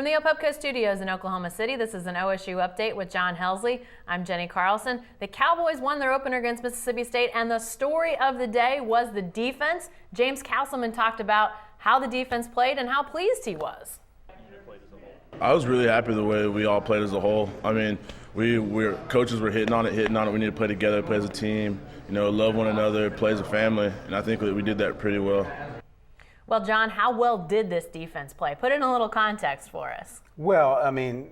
From the Opepco Studios in Oklahoma City, this is an OSU Update with John Helsley. I'm Jenny Carlson. The Cowboys won their opener against Mississippi State, and the story of the day was the defense. James Castleman talked about how the defense played and how pleased he was. I was really happy the way we all played as a whole. I mean, coaches were hitting on it. We need to play together, play as a team, love one another, play as a family, and I think that we did that pretty well. Well, John, how well did this defense play? Put it in a little context for us. Well, I mean,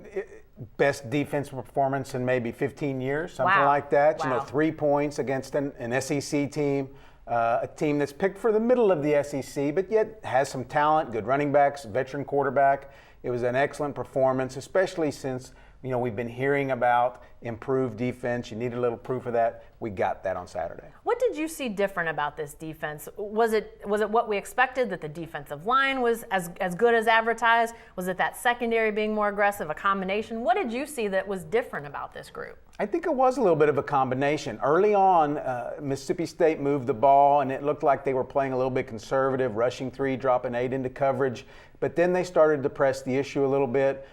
best defensive performance in maybe 15 years, something Wow. like that. Wow. 3 points against an SEC team, a team that's picked for the middle of the SEC, but yet has some talent, good running backs, veteran quarterback. It was an excellent performance, especially since we've been hearing about improved defense. You need a little proof of that. We got that on Saturday. What did you see different about this defense? Was it what we expected, that the defensive line was as good as advertised? Was it that secondary being more aggressive, a combination? What did you see that was different about this group? I think it was a little bit of a combination. Early on, Mississippi State moved the ball, and it looked like they were playing a little bit conservative, rushing 3, dropping 8 into coverage. But then they started to press the issue a little bit,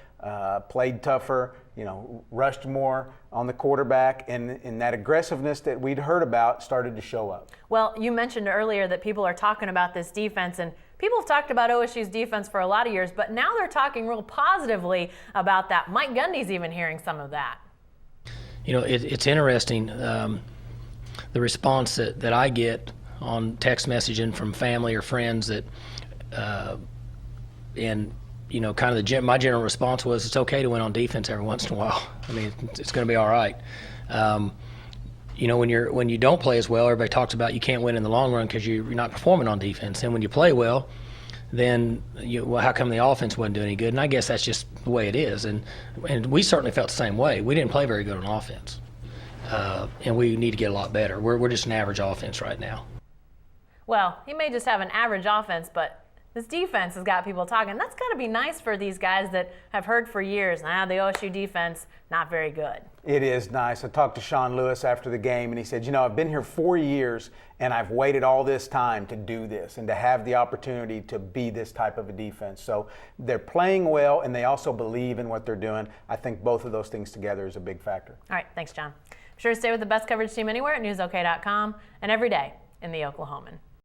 played tougher, rushed more on the quarterback, and that aggressiveness that we'd heard about started to show up. Well, you mentioned earlier that people are talking about this defense, and people have talked about OSU's defense for a lot of years, but now they're talking real positively about that. Mike Gundy's even hearing some of that. It's interesting, the response that I get on text messaging from family or friends that, my general response was, it's okay to win on defense every once in a while. I mean, it's going to be all right. When you don't play as well, everybody talks about you can't win in the long run because you're not performing on defense. And when you play well, then how come the offense wasn't doing any good? And I guess that's just the way it is. And we certainly felt the same way. We didn't play very good on offense, and we need to get a lot better. We're just an average offense right now. Well, he may just have an average offense, but this defense has got people talking. That's got to be nice for these guys that have heard for years, the OSU defense, not very good. It is nice. I talked to Sean Lewis after the game, and he said, I've been here 4 years, and I've waited all this time to do this and to have the opportunity to be this type of a defense. So they're playing well, and they also believe in what they're doing. I think both of those things together is a big factor. All right, thanks, John. Be sure to stay with the best coverage team anywhere at newsok.com and every day in the Oklahoman.